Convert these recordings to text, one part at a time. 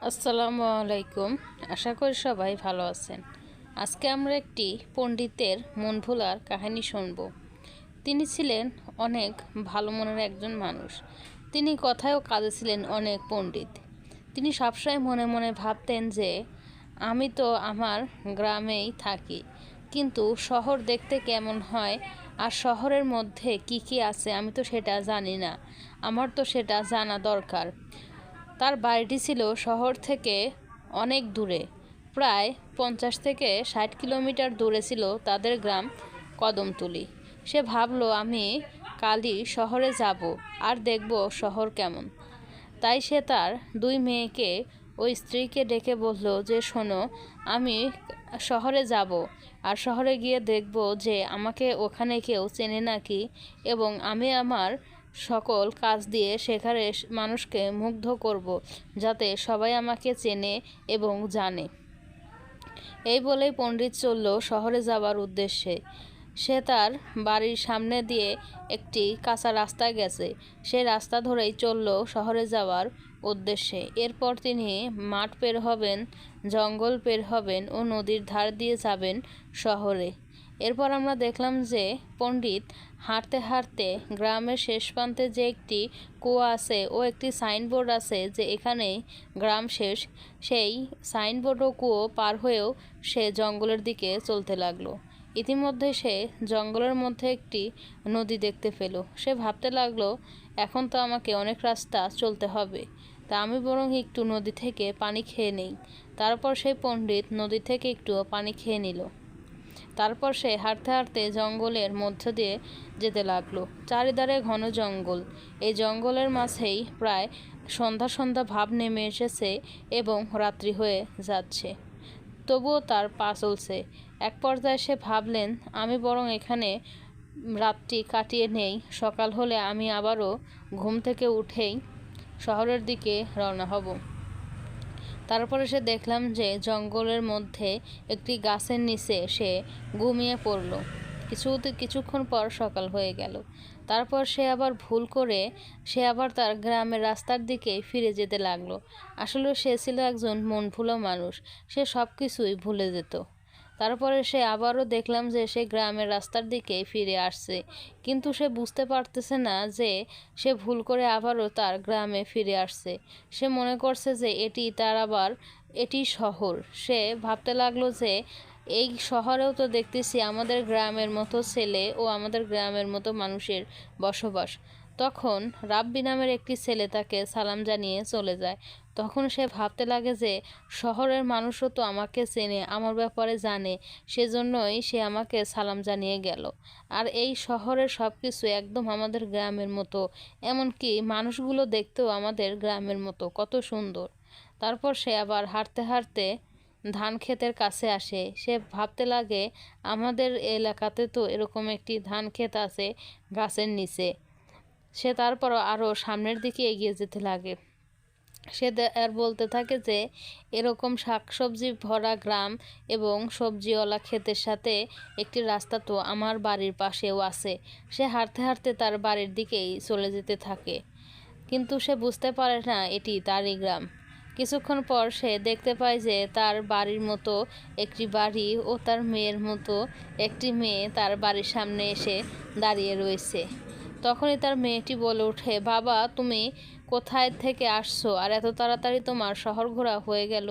আসসালামু আলাইকুম। আশা করি সবাই ভালো আছেন। আজকে আমরা একটি পণ্ডিতের মন ভোলার কাহিনী শুনব। তিনি ছিলেন অনেক ভালো মনের একজন মানুষ। তিনি কথায় ও কাজে ছিলেন অনেক পণ্ডিত। তিনি সবসময় মনে মনে ভাবতেন যে আমি তো আমার গ্রামেই থাকি, কিন্তু শহর দেখতে কেমন হয় আর শহরের মধ্যে কি কি আছে আমি তো সেটা জানি না। আমার তো সেটা জানা দরকার। তার বাড়িটি ছিল শহর থেকে অনেক দূরে, প্রায় 50 থেকে 60 কিলোমিটার দূরে ছিল তাদের গ্রাম কদমতলী। সে ভাবল আমি কালই শহরে যাব আর দেখব শহর কেমন। তাই সে তার 2 মেয়েকে ও স্ত্রীকে ডেকে বলল যে শোনো, আমি শহরে যাব আর শহরে গিয়ে দেখব যে আমাকে ওখানে কেউ চেনে নাকি, এবং আমি আমার সকল কাজ দিয়ে সেখানে মানুষকে মুগ্ধ করব, যাতে সবাই আমাকে চেনে এবং জানে। এই বলেই পণ্ডিত চলল শহরে যাবার উদ্দেশ্যে। সে তার বাড়ির সামনে দিয়ে একটি কাঁচা রাস্তায় গেছে। সেই রাস্তা ধরেই চলল শহরে যাওয়ার উদ্দেশ্যে। এরপর তিনি মাঠ পের হবেন, জঙ্গল পের হবেন ও নদীর ধার দিয়ে যাবেন শহরে। এরপর আমরা দেখলাম যে পণ্ডিত হাঁটতে হাঁটতে গ্রামের শেষ প্রান্তে যে একটি কুয়া আছে ও একটি সাইনবোর্ড আছে যে এখানেই গ্রাম শেষ, সেই সাইনবোর্ড ও কুয়ো পার হয়েও সে জঙ্গলের দিকে চলতে লাগলো। ইতিমধ্যে সে জঙ্গলের মধ্যে একটি নদী দেখতে পেল। সে ভাবতে লাগলো, এখন তো আমাকে অনেক রাস্তা চলতে হবে, তা আমি বরং একটু নদী থেকে পানি খেয়ে নেই। তারপর সেই পণ্ডিত নদী থেকে একটু পানি খেয়ে নিল। তারপর সে হাঁটতে হাঁটতে জঙ্গলের মধ্য দিয়ে যেতে লাগলো। চারিধারে ঘন জঙ্গল। এই জঙ্গলের মাঝেই প্রায় সন্ধ্যা সন্ধ্যা ভাব নেমে এসেছে এবং রাত্রি হয়ে যাচ্ছে। তবুও তার পা চলছে। এক পর্যায়ে সে ভাবলেন, আমি বরং এখানে রাতটি কাটিয়ে নেই, সকাল হলে আমি আবারও ঘুম থেকে উঠেই শহরের দিকে রওনা হব। তারপরে সে দেখলাম যে জঙ্গলের মধ্যে একটি গাছের নিচে সে ঘুমিয়ে পড়ল। কিছুক্ষণ পর সকাল হয়ে গেল। তারপর সে আবার ভুল করে সে আবার তার গ্রামের রাস্তার দিকে ফিরে যেতে লাগলো। আসলে সে ছিল একজন মন ভোলা মানুষ, সে সব কিছুই ভুলে যেত। তারপরে সে আবারও দেখলাম যে সে গ্রামের রাস্তার দিকে ফিরে আসছে, কিন্তু সে বুঝতে পারতেছে না যে সে ভুল করে আবারও তার গ্রামে ফিরে আসছে। সে মনে করছে যে এটি শহর। সে ভাবতে লাগলো যে এই শহরেও তো দেখতেছি আমাদের গ্রামের মতো ছেলে ও আমাদের গ্রামের মতো মানুষের বসবাস। তখন রাব্বি নামের একটি ছেলে তাকে সালাম জানিয়ে চলে যায়। তখন সে ভাবতে লাগে যে শহরের মানুষও তো আমাকে চেনে, আমার ব্যাপারে জানে, সেজন্যই সে আমাকে সালাম জানিয়ে গেল। আর এই শহরের সব কিছু একদম আমাদের গ্রামের মতো, এমনকি মানুষগুলো দেখতেও আমাদের গ্রামের মতো, কত সুন্দর। তারপর সে আবার হাঁটতে হাঁটতে ধান ক্ষেতের কাছে আসে। সে ভাবতে লাগে, আমাদের এলাকাতে তো এরকম একটি ধান ক্ষেত আছে গাছের নিচে। সে তারপরও আরও সামনের দিকে এগিয়ে যেতে লাগে। সে আর বলতে থাকে যে এরকম শাকসবজি ভরা গ্রাম এবং সবজিওয়ালা ক্ষেতের সাথে একটি রাস্তা তো আমার বাড়ির পাশেও আছে। সে হাঁটতে হাঁটতে তার বাড়ির দিকেই চলে যেতে থাকে, কিন্তু সে বুঝতে পারে না এটি তারই গ্রাম। কিছুক্ষণ পর সে দেখতে পায় যে তার বাড়ির মতো একটি বাড়ি ও তার মেয়ের মতো একটি মেয়ে তার বাড়ির সামনে এসে দাঁড়িয়ে রয়েছে। তখনই তার মেয়েটি বলে ওঠে, বাবা তুমি কোথায় থেকে আসছো আর এত তাড়াতাড়ি তোমার শহর ঘোরা হয়ে গেল?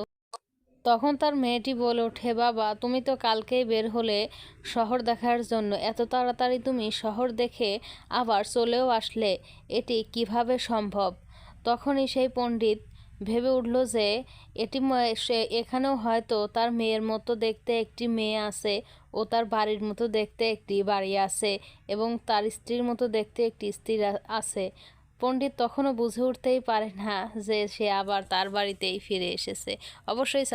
তখন তার মেয়েটি বলে ওঠে, বাবা তুমি তো কালকেই বের হলে শহর দেখার জন্য, এত তাড়াতাড়ি তুমি শহর দেখে আবার চলেও আসলে, এটি কিভাবে সম্ভব? তখনই সেই পণ্ডিত ভেবে উঠল যে সে এখানেও হয়তো তার মেয়ের মতো দেখতে একটি মেয়ে আছে ও তার বাড়ির মতো দেখতে একটি বাড়ি আছে এবং তার স্ত্রীর মতো দেখতে একটি স্ত্রী আছে। পণ্ডিত তখনও বুঝে উঠতেই পারে না যে সে আবার তার বাড়িতেই ফিরে এসেছে। অবশ্যই